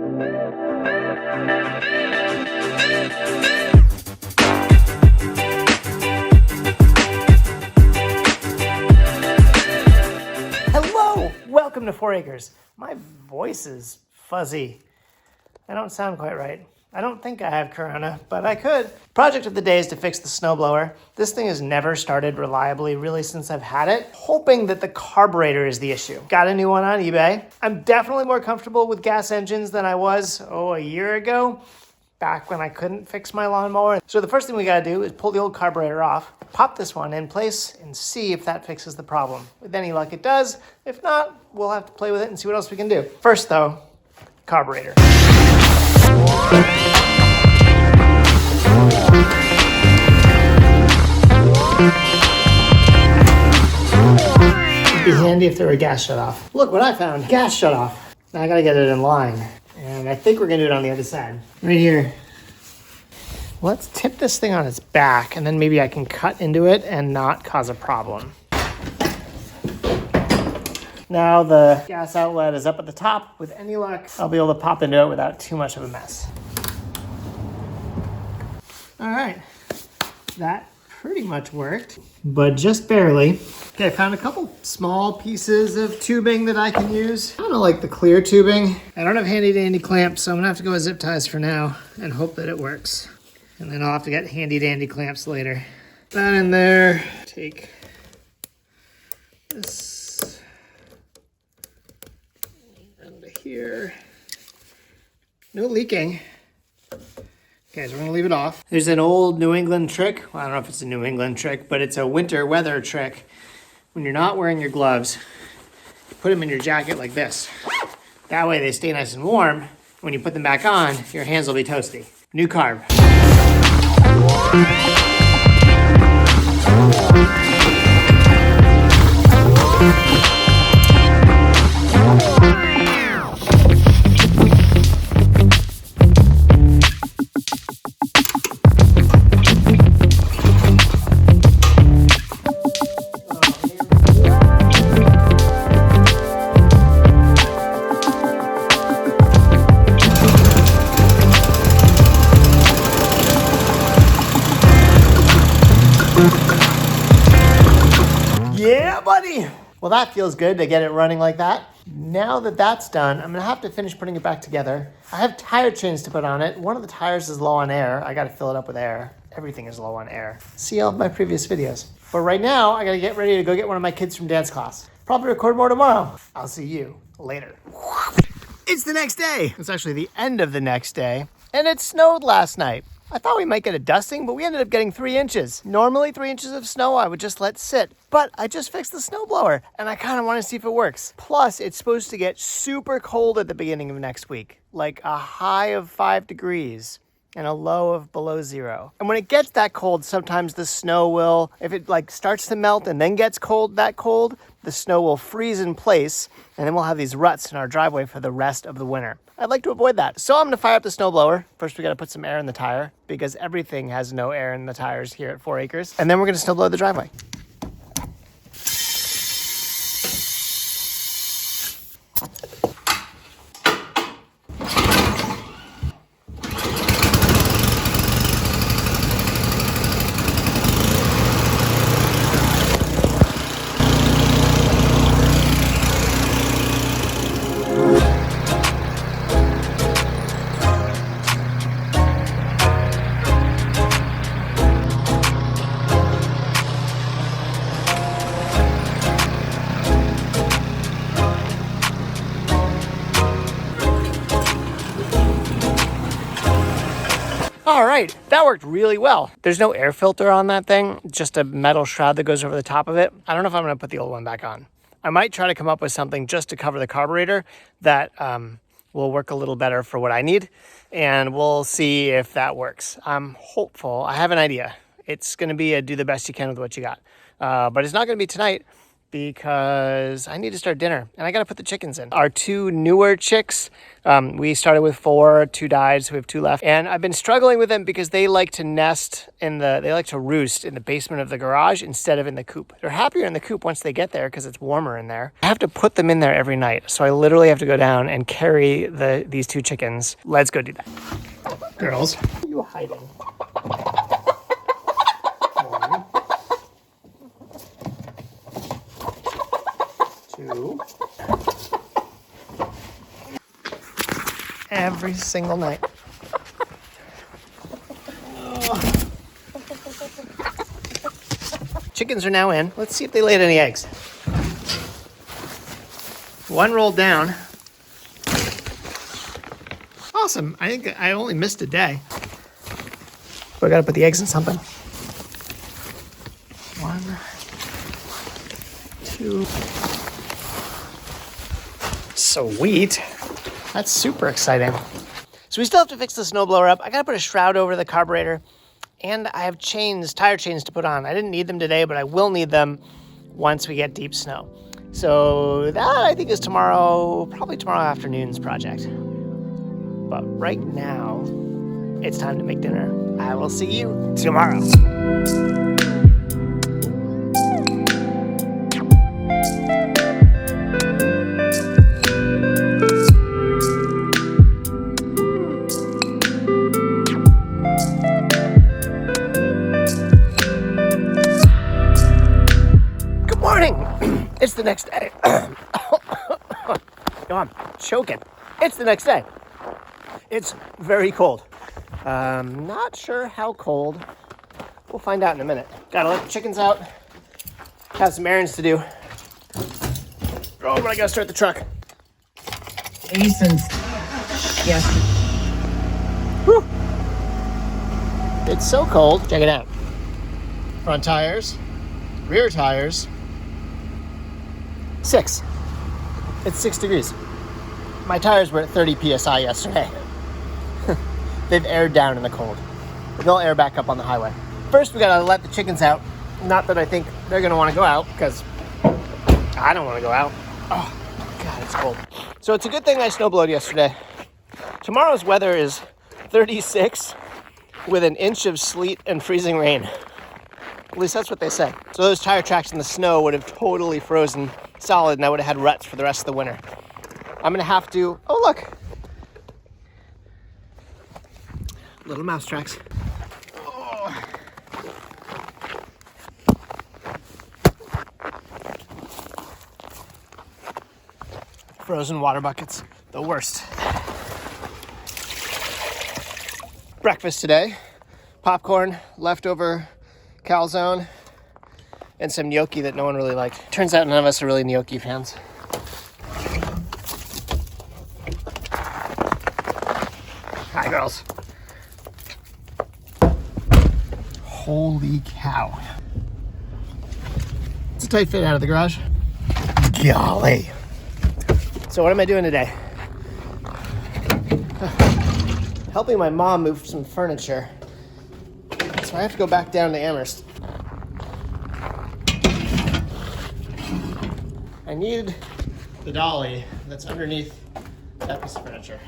Hello, welcome to 4 Acres. My voice is fuzzy. I don't sound quite right. I don't think I have corona, but I could. Project of the day is to fix the snowblower. This thing has never started reliably really since I've had it, hoping that the carburetor is the issue. Got a new one on eBay. I'm definitely more comfortable with gas engines than I was, a year ago, back when I couldn't fix my lawnmower. So the first thing we gotta do is pull the old carburetor off, pop this one in place, and see if that fixes the problem. With any luck it does. If not, we'll have to play with it and see what else we can do. First though, carburetor. It'd be handy if there were a gas shutoff. Look what I found, gas shutoff. Now I gotta get it in line. And I think we're gonna do it on the other side. Right here. Let's tip this thing on its back and then maybe I can cut into it and not cause a problem. Now the gas outlet is up at the top. With any luck, I'll be able to pop into it without too much of a mess. All right, that pretty much worked, but just barely. Okay, I found a couple small pieces of tubing that I can use. I don't like the clear tubing. I don't have handy dandy clamps, so I'm gonna have to go with zip ties for now and hope that it works. And then I'll have to get handy dandy clamps later. That in there, take this here. No leaking. Okay, so we're gonna leave it off. There's an old New England trick. Well, I don't know if it's a New England trick, but it's a winter weather trick. When you're not wearing your gloves, you put them in your jacket like this. That way they stay nice and warm. When you put them back on, your hands will be toasty. New carb. Yeah, buddy. Well, that feels good to get it running like that. Now that that's done, I'm gonna have to finish putting it back together. I have tire chains to put on it. One of the tires is low on air. I gotta fill it up with air. Everything is low on air. See all of my previous videos. But right now, I gotta get ready to go get one of my kids from dance class. Probably record more tomorrow. I'll see you later. It's the next day. It's actually the end of the next day, and it snowed last night. I thought we might get a dusting, but we ended up getting 3 inches. Normally 3 inches of snow I would just let sit, but I just fixed the snowblower and I kind of want to see if it works. Plus, it's supposed to get super cold at the beginning of next week, like a high of 5 degrees and a low of below 0. And when it gets that cold, sometimes the snow will, if it starts to melt and then gets that cold, the snow will freeze in place and then we'll have these ruts in our driveway for the rest of the winter. I'd like to avoid that. So I'm gonna fire up the snowblower. First, we gotta put some air in the tire because everything has no air in the tires here at 4 Acres. And then we're gonna snowblow the driveway. All right, that worked really well. There's no air filter on that thing, just a metal shroud that goes over the top of it. I don't know if I'm gonna put the old one back on. I might try to come up with something just to cover the carburetor that will work a little better for what I need, and we'll see if that works. I'm hopeful. I have an idea. It's gonna be a do the best you can with what you got. But it's not gonna be tonight because I need to start dinner and I got to put the chickens in. Our 2 newer chicks, we started with 4, 2 died, so we have 2 left. And I've been struggling with them because they like to they like to roost in the basement of the garage instead of in the coop. They're happier in the coop once they get there because it's warmer in there. I have to put them in there every night. So I literally have to go down and carry these 2 chickens. Let's go do that. Girls, where are you hiding? 1, 2. Every single night. Chickens are now in. Let's see if they laid any eggs. 1 rolled down. Awesome. I think I only missed a day. But I gotta put the eggs in something. 1, 2. Sweet. That's super exciting. So we still have to fix the snowblower up. I gotta put a shroud over the carburetor. And I have tire chains to put on. I didn't need them today, but I will need them once we get deep snow. So that I think is probably tomorrow afternoon's project. But right now, it's time to make dinner. I will see you tomorrow. Good morning. It's the next day. Oh, I'm choking. It's the next day. It's very cold. Not sure how cold. We'll find out in a minute. Gotta let the chickens out. Have some errands to do. Oh, but I gotta start the truck. Reasons. Yes. Whew. It's so cold. Check it out. Front tires, rear tires. 6. It's 6 degrees. My tires were at 30 PSI yesterday. They've aired down in the cold. They'll air back up on the highway. First, we gotta let the chickens out. Not that I think they're gonna wanna go out, because I don't wanna go out. Oh, God, it's cold. So it's a good thing I snowblowed yesterday. Tomorrow's weather is 36 with an inch of sleet and freezing rain. At least that's what they say. So those tire tracks in the snow would have totally frozen solid and I would have had ruts for the rest of the winter. I'm gonna have to, oh look. Little mouse tracks. Oh. Frozen water buckets, the worst. Breakfast today, popcorn, leftover calzone, and some gnocchi that no one really liked. Turns out none of us are really gnocchi fans. Hi, girls. Holy cow. It's a tight fit out of the garage. Golly. So what am I doing today? Helping my mom move some furniture. So I have to go back down to Amherst. I need the dolly that's underneath that piece of furniture.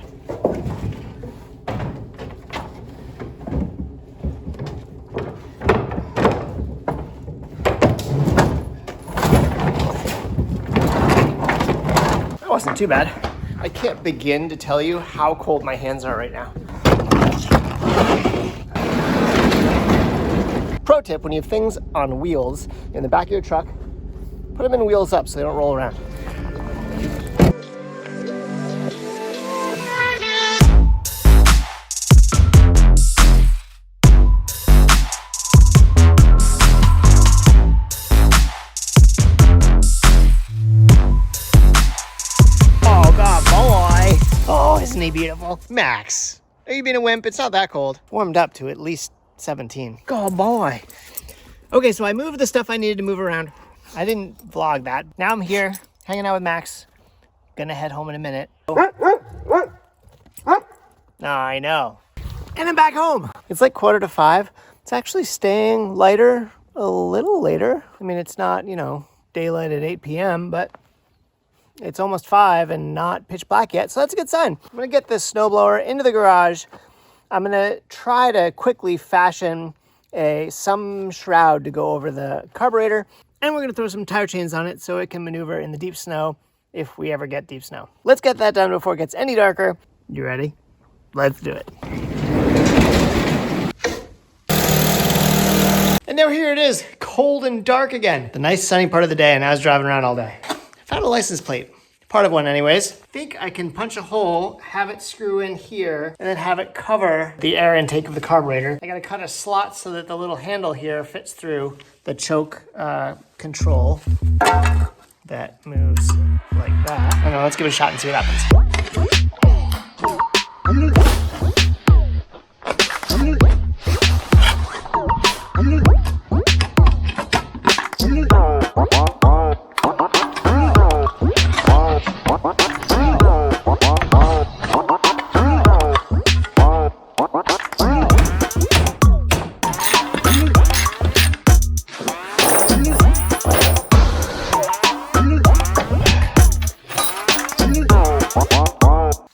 That wasn't too bad. I can't begin to tell you how cold my hands are right now. Pro tip, when you have things on wheels in the back of your truck, put them in wheels up so they don't roll around. Oh, God, boy. Oh, isn't he beautiful? Max, are you being a wimp? It's not that cold. Warmed up to at least 17. God, boy. Okay, so I moved the stuff I needed to move around. I didn't vlog that. Now I'm here, hanging out with Max. Gonna head home in a minute. I know. And I'm back home. It's like 4:45. It's actually staying lighter a little later. I mean, it's not, daylight at 8 p.m., but it's almost 5 and not pitch black yet, so that's a good sign. I'm gonna get this snowblower into the garage. I'm gonna try to quickly fashion some shroud to go over the carburetor, and we're gonna throw some tire chains on it so it can maneuver in the deep snow if we ever get deep snow. Let's get that done before it gets any darker. You ready? Let's do it. And now here it is, cold and dark again. The nice sunny part of the day, and I was driving around all day. I found a license plate. Part of one anyways. I think I can punch a hole, have it screw in here, and then have it cover the air intake of the carburetor. I gotta cut a slot so that the little handle here fits through the choke control that moves like that. I don't know, let's give it a shot and see what happens.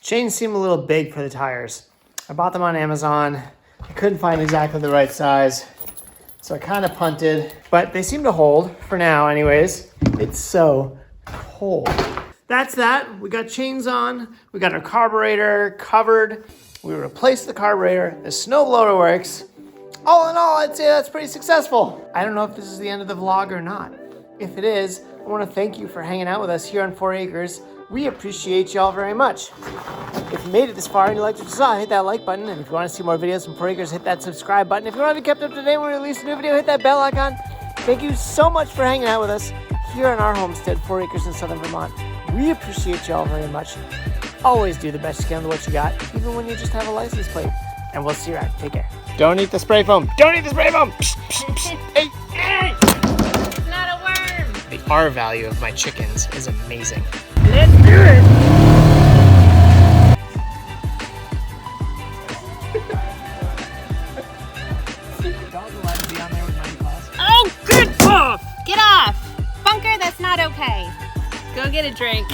Chains seem a little big for the tires. I bought them on Amazon. I couldn't find exactly the right size, so I kind of punted, but they seem to hold for now anyways. It's so cold. That's that. We got chains on. We got our carburetor covered. We replaced the carburetor. The snowblower works. All in all, I'd say that's pretty successful. I don't know if this is the end of the vlog or not. If it is, I want to thank you for hanging out with us here on 4 Acres. We appreciate y'all very much. If you made it this far and you liked what you saw, hit that like button. And if you want to see more videos from 4 Acres, hit that subscribe button. If you want to be kept up to date when we release a new video, hit that bell icon. Thank you so much for hanging out with us here on our homestead, 4 Acres in Southern Vermont. We appreciate y'all very much. Always do the best you can with what you got, even when you just have a license plate. And we'll see you around. Take care. Don't eat the spray foam. Don't eat the spray foam. Psst, psst, psst. Hey, hey. It's not a worm. The R value of my chickens is amazing. Let's do it. Oh, good off. Get off. Bunker, that's not okay. Go get a drink.